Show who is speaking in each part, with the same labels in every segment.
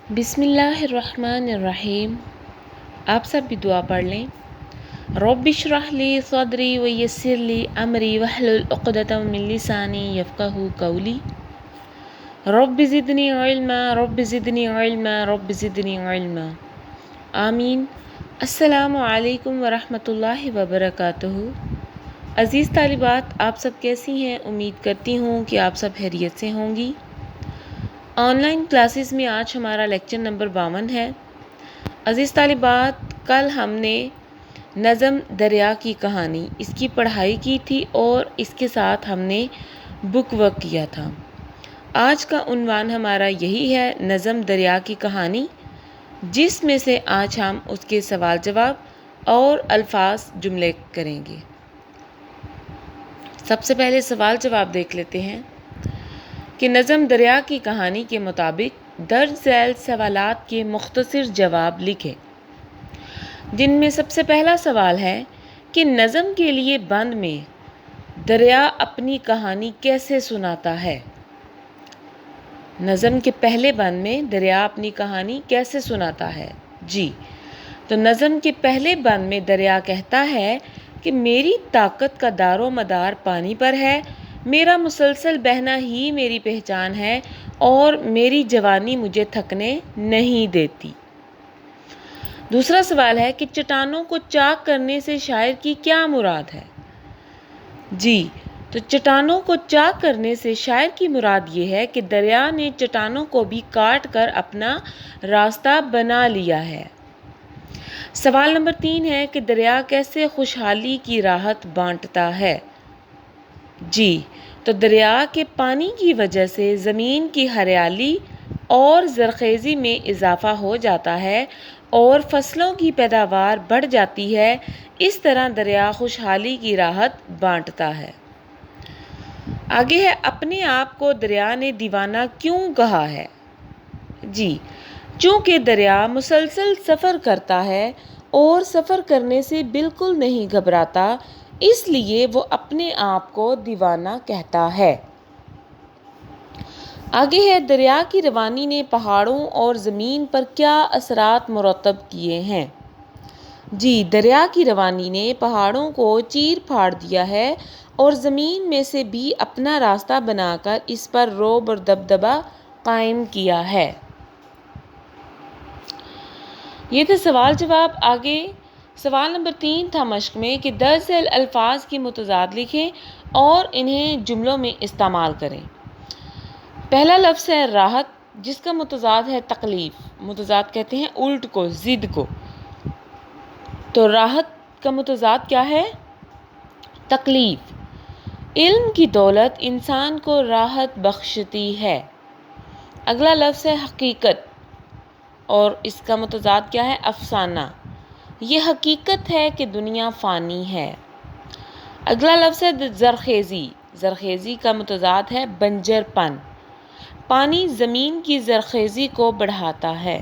Speaker 1: بسم اللہ الرحمن الرحیم۔ آپ سب بھی دعا پڑھ لیں۔ رب اشرح لی صدری ویسر لی امری واحلل عقدۃ من لسانی یفقہوا قولی۔ رب زدنی علما رب زدنی علما رب زدنی علما۔ آمین۔ السلام علیکم ورحمۃ اللہ وبرکاتہ۔ عزیز طالبات، آپ سب کیسی ہیں؟ امید کرتی ہوں کہ آپ سب خیریت سے ہوں گی۔ آن لائن کلاسز میں آج ہمارا لیکچر نمبر 52 ہے۔ عزیز طالبات، کل ہم نے نظم دریا کی کہانی اس کی پڑھائی کی تھی اور اس کے ساتھ ہم نے بک ورک کیا تھا۔ آج کا عنوان ہمارا یہی ہے، نظم دریا کی کہانی، جس میں سے آج ہم اس کے سوال جواب اور الفاظ جملے کریں گے۔ سب سے پہلے سوال جواب دیکھ لیتے ہیں کہ نظم دریا کی کہانی کے مطابق درج ذیل سوالات کے مختصر جواب لکھیں، جن میں سب سے پہلا سوال ہے کہ نظم کے لیے بند میں دریا اپنی کہانی کیسے سناتا ہے؟ نظم کے پہلے بند میں دریا اپنی کہانی کیسے سناتا ہے؟ جی، تو نظم کے پہلے بند میں دریا کہتا ہے کہ میری طاقت کا دار و مدار پانی پر ہے، میرا مسلسل بہنا ہی میری پہچان ہے اور میری جوانی مجھے تھکنے نہیں دیتی۔ دوسرا سوال ہے کہ چٹانوں کو چاک کرنے سے شاعر کی کیا مراد ہے؟ جی، تو چٹانوں کو چاک کرنے سے شاعر کی مراد یہ ہے کہ دریا نے چٹانوں کو بھی کاٹ کر اپنا راستہ بنا لیا ہے۔ سوال نمبر 3 ہے کہ دریا کیسے خوشحالی کی راحت بانٹتا ہے؟ جی، تو دریا کے پانی کی وجہ سے زمین کی ہریالی اور زرخیزی میں اضافہ ہو جاتا ہے اور فصلوں کی پیداوار بڑھ جاتی ہے۔ اس طرح دریا خوشحالی کی راحت بانٹتا ہے۔ آگے ہے، اپنے آپ کو دریا نے دیوانہ کیوں کہا ہے؟ جی، چونکہ دریا مسلسل سفر کرتا ہے اور سفر کرنے سے بالکل نہیں گھبراتا، اس لیے وہ اپنے آپ کو دیوانہ کہتا ہے۔ آگے ہے، دریا کی روانی نے پہاڑوں اور زمین پر کیا اثرات مرتب کیے ہیں؟ جی، دریا کی روانی نے پہاڑوں کو چیر پھاڑ دیا ہے اور زمین میں سے بھی اپنا راستہ بنا کر اس پر رعب اور دبدبہ قائم کیا ہے۔ یہ تھے سوال جواب۔ آگے سوال نمبر 3 تھا مشق میں کہ درج ذیل الفاظ کی متضاد لکھیں اور انہیں جملوں میں استعمال کریں۔ پہلا لفظ ہے راحت، جس کا متضاد ہے تکلیف۔ متضاد کہتے ہیں الٹ کو، ضد کو۔ تو راحت کا متضاد کیا ہے؟ تکلیف۔ علم کی دولت انسان کو راحت بخشتی ہے۔ اگلا لفظ ہے حقیقت، اور اس کا متضاد کیا ہے؟ افسانہ۔ یہ حقیقت ہے کہ دنیا فانی ہے۔ اگلا لفظ ہے زرخیزی۔ زرخیزی کا متضاد ہے بنجر پن۔ پانی زمین کی زرخیزی کو بڑھاتا ہے۔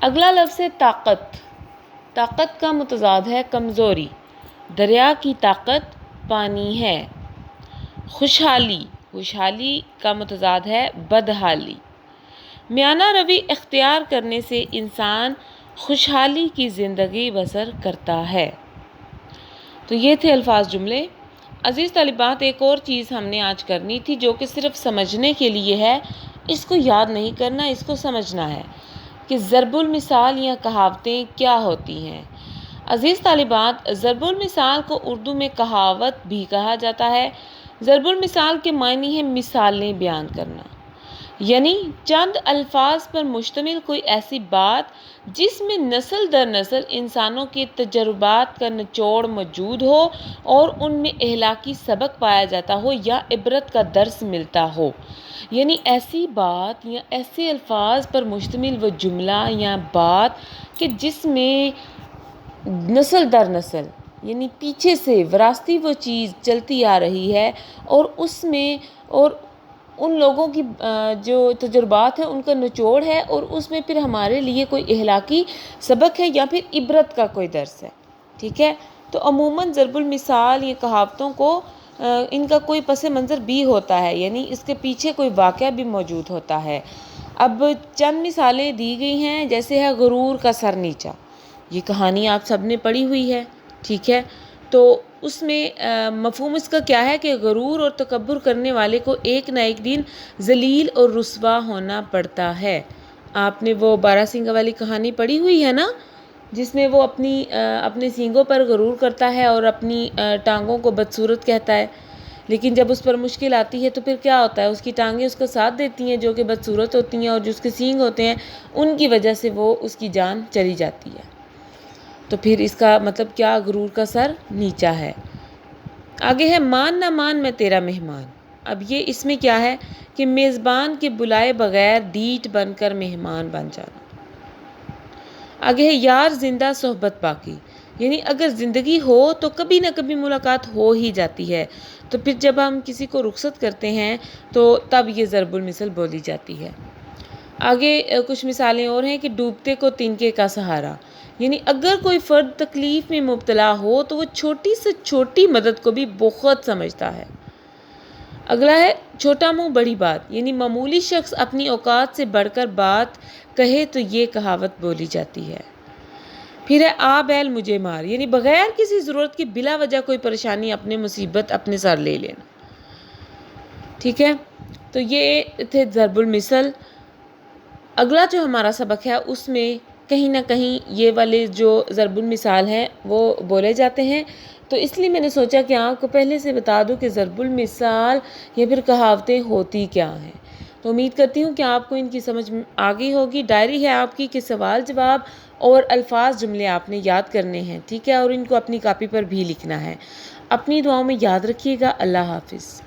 Speaker 1: اگلا لفظ ہے طاقت۔ طاقت کا متضاد ہے کمزوری۔ دریا کی طاقت پانی ہے۔ خوشحالی۔ خوشحالی کا متضاد ہے بدحالی۔ میانہ روی اختیار کرنے سے انسان خوشحالی کی زندگی بسر کرتا ہے۔ تو یہ تھے الفاظ جملے۔ عزیز طالبات، ایک اور چیز ہم نے آج کرنی تھی جو کہ صرف سمجھنے کے لیے ہے، اس کو یاد نہیں کرنا، اس کو سمجھنا ہے کہ ضرب المثال یا کہاوتیں کیا ہوتی ہیں۔ عزیز طالبات، ضرب المثال کو اردو میں کہاوت بھی کہا جاتا ہے۔ ضرب المثال کے معنی ہے مثالیں بیان کرنا، یعنی چند الفاظ پر مشتمل کوئی ایسی بات جس میں نسل در نسل انسانوں کے تجربات کا نچوڑ موجود ہو اور ان میں اخلاقی سبق پایا جاتا ہو یا عبرت کا درس ملتا ہو۔ یعنی ایسی بات یا ایسے الفاظ پر مشتمل وہ جملہ یا بات کہ جس میں نسل در نسل، یعنی پیچھے سے وراثتی وہ چیز چلتی آ رہی ہے اور اس میں اور ان لوگوں کی جو تجربات ہیں ان کا نچوڑ ہے اور اس میں پھر ہمارے لیے کوئی اخلاقی سبق ہے یا پھر عبرت کا کوئی درس ہے۔ ٹھیک ہے، تو عموماً ضرب المثال یہ کہاوتوں کو ان کا کوئی پس منظر بھی ہوتا ہے، یعنی اس کے پیچھے کوئی واقعہ بھی موجود ہوتا ہے۔ اب چند مثالیں دی گئی ہیں، جیسے ہے غرور کا سر نیچا، یہ کہانی آپ سب نے پڑھی ہوئی ہے، ٹھیک ہے؟ تو اس میں مفہوم اس کا کیا ہے کہ غرور اور تکبر کرنے والے کو ایک نہ ایک دن ذلیل اور رسوا ہونا پڑتا ہے۔ آپ نے وہ بارہ سنگھا والی کہانی پڑھی ہوئی ہے نا، جس میں وہ اپنے سینگوں پر غرور کرتا ہے اور اپنی ٹانگوں کو بدصورت کہتا ہے، لیکن جب اس پر مشکل آتی ہے تو پھر کیا ہوتا ہے، اس کی ٹانگیں اس کا ساتھ دیتی ہیں جو کہ بدصورت ہوتی ہیں، اور جو اس کے سینگ ہوتے ہیں ان کی وجہ سے وہ اس کی جان چلی جاتی ہے۔ تو پھر اس کا مطلب کیا، غرور کا سر نیچا ہے۔ آگے ہے مان نہ مان میں تیرا مہمان۔ اب یہ اس میں کیا ہے کہ میزبان کے بلائے بغیر ڈیٹ بن کر مہمان بن جانا۔ آگے ہے یار زندہ صحبت باقی، یعنی اگر زندگی ہو تو کبھی نہ کبھی ملاقات ہو ہی جاتی ہے، تو پھر جب ہم کسی کو رخصت کرتے ہیں تو تب یہ ضرب المثل بولی جاتی ہے۔ آگے کچھ مثالیں اور ہیں کہ ڈوبتے کو تنکے کا سہارا، یعنی اگر کوئی فرد تکلیف میں مبتلا ہو تو وہ چھوٹی سے چھوٹی مدد کو بھی بہت سمجھتا ہے۔ اگلا ہے چھوٹا منہ بڑی بات، یعنی معمولی شخص اپنی اوقات سے بڑھ کر بات کہے تو یہ کہاوت بولی جاتی ہے۔ پھر ہے آ بیل مجھے مار، یعنی بغیر کسی ضرورت کی بلا وجہ کوئی پریشانی اپنے مصیبت اپنے سر لے لینا، ٹھیک ہے؟ تو یہ تھے ضرب المثل۔ اگلا جو ہمارا سبق ہے اس میں کہیں نہ کہیں یہ والے جو ضرب المثال ہیں وہ بولے جاتے ہیں، تو اس لیے میں نے سوچا کہ آپ کو پہلے سے بتا دوں کہ ضرب المثال یا پھر کہاوتیں ہوتی کیا ہیں۔ تو امید کرتی ہوں کہ آپ کو ان کی سمجھ آ گئی ہوگی۔ ڈائری ہے آپ کی کہ سوال جواب اور الفاظ جملے آپ نے یاد کرنے ہیں، ٹھیک ہے؟ اور ان کو اپنی کاپی پر بھی لکھنا ہے۔ اپنی دعاؤں میں یاد رکھیے گا۔ اللہ حافظ۔